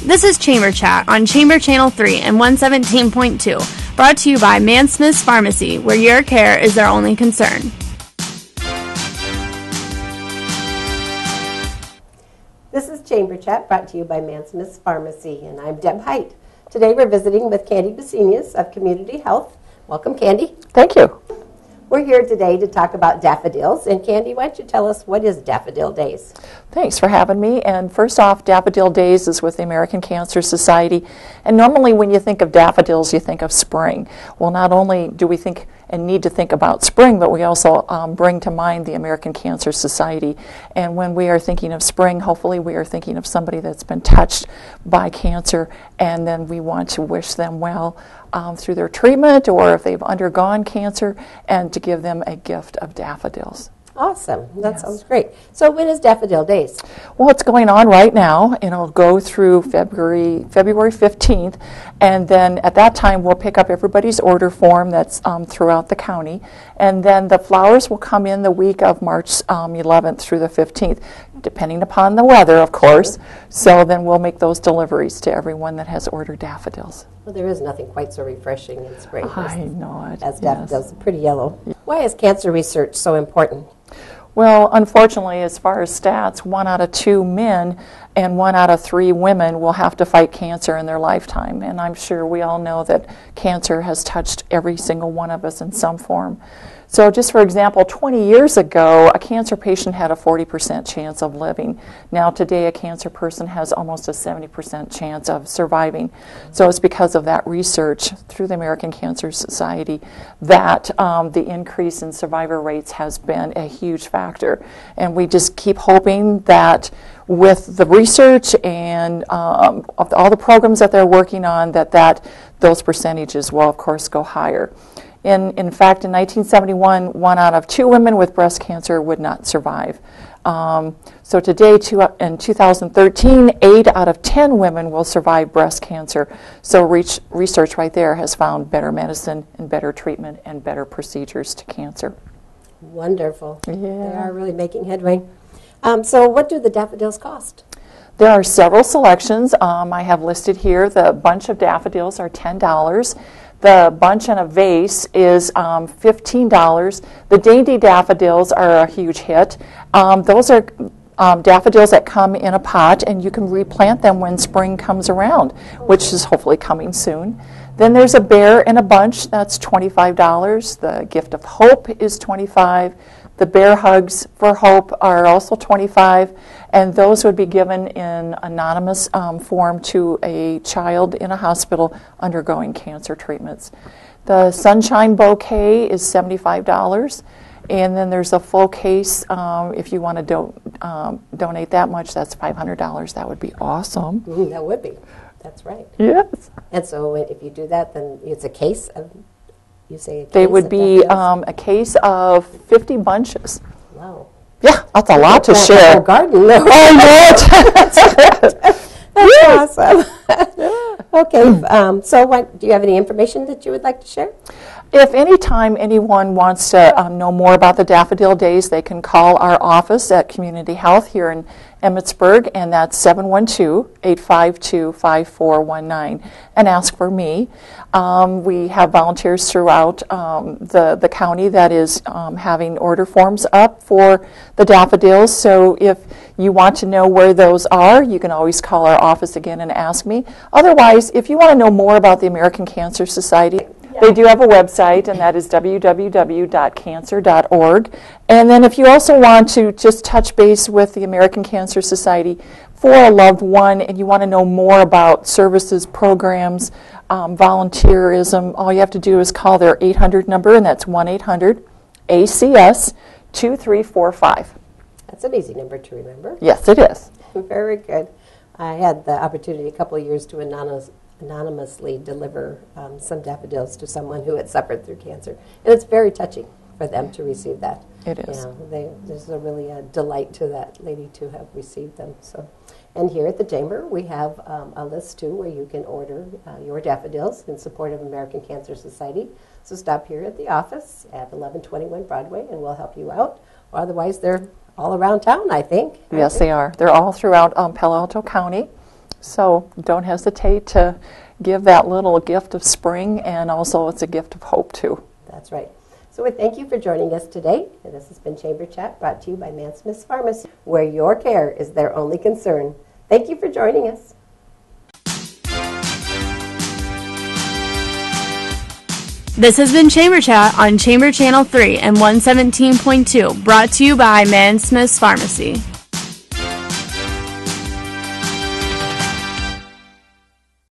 This is Chamber Chat on Chamber Channel 3 and 117.2, brought to you by Mansmith's Pharmacy, where your care is their only concern. This is Chamber Chat, brought to you by Mansmith's Pharmacy, and I'm Deb Height. Today we're visiting with Candy Basinius of Community Health. Welcome, Candy. Thank you. We're here today to talk about daffodils. And Candy, why don't you tell us, what is Daffodil Days? Thanks for having me. And first off, Daffodil Days is with the American Cancer Society. And normally when you think of daffodils, you think of spring. Well, not only do we think and need to think about spring, but we also bring to mind the American Cancer Society. And when we are thinking of spring, hopefully we are thinking of somebody that's been touched by cancer, and then we want to wish them well through their treatment, or if they've undergone cancer, and to give them a gift of daffodils. Awesome. That sounds great. So when is Daffodil Days? Well, it's going on right now, and it'll go through February 15th, and then at that time we'll pick up everybody's order form that's throughout the county, and then the flowers will come in the week of March 11th through the 15th, depending upon the weather, of course. So then we'll make those deliveries to everyone that has ordered daffodils. Well, there is nothing quite so refreshing in spring. I know it. As daffodils, pretty yellow. Why is cancer research so important? Well, unfortunately, as far as stats, 1 out of 2 men and 1 out of 3 women will have to fight cancer in their lifetime. And I'm sure we all know that cancer has touched every single one of us in some form. So just for example, 20 years ago, a cancer patient had a 40% chance of living. Now today, a cancer person has almost a 70% chance of surviving. So it's because of that research through the American Cancer Society that the increase in survivor rates has been a huge factor. And we just keep hoping that with the research and of all the programs that they're working on, that those percentages will, of course, go higher. In fact, in 1971, 1 out of 2 women with breast cancer would not survive. So today, in 2013, 8 out of 10 women will survive breast cancer. So research right there has found better medicine and better treatment and better procedures to cancer. Wonderful. Yeah. They are really making headway. So what do the daffodils cost? There are several selections. I have listed here. The bunch of daffodils are $10. The bunch in a vase is $15. The dainty daffodils are a huge hit. Those are daffodils that come in a pot, and you can replant them when spring comes around, which is hopefully coming soon. Then there's a bear in a bunch. That's $25. The gift of hope is $25. The bear hugs for hope are also $25, and those would be given in anonymous form to a child in a hospital undergoing cancer treatments. The sunshine bouquet is $75, and then there's a full case. If you want to donate that much, that's $500. That would be awesome. That would be. That's right. Yes. And so if you do that, then it's a case of... You say a case they would of be daffodils? a case of 50 bunches. Wow. Yeah, that's a lot to share. Whole garden. No. Oh, no. That's awesome. Okay, so do you have any information that you would like to share? If any time anyone wants to know more about the Daffodil Days, they can call our office at Community Health here in Emmitsburg, and that's 712-852-5419, and ask for me. We have volunteers throughout the county that is having order forms up for the daffodils, so if you want to know where those are, you can always call our office again and ask me. Otherwise, if you want to know more about the American Cancer Society, they do have a website, and that is www.cancer.org. And then if you also want to just touch base with the American Cancer Society for a loved one, and you want to know more about services, programs, volunteerism, all you have to do is call their 800 number, and that's 1-800-ACS-2345. That's an easy number to remember. Yes, it is. Very good. I had the opportunity a couple of years to anonymously deliver some daffodils to someone who had suffered through cancer. And it's very touching for them to receive that. It is. You know, there's really a delight to that lady to have received them. So, and here at the Chamber, we have a list, too, where you can order your daffodils in support of American Cancer Society. So stop here at the office at 1121 Broadway, and we'll help you out. Or otherwise, they're all around town, I think. Yes, they are. They're all throughout Palo Alto County. So don't hesitate to give that little gift of spring, and also it's a gift of hope too. That's right. So we thank you for joining us today. And this has been Chamber Chat, brought to you by Mansmith's Pharmacy, where your care is their only concern. Thank you for joining us. This has been Chamber Chat on Chamber Channel 3 and 117.2, brought to you by Mansmith's Pharmacy.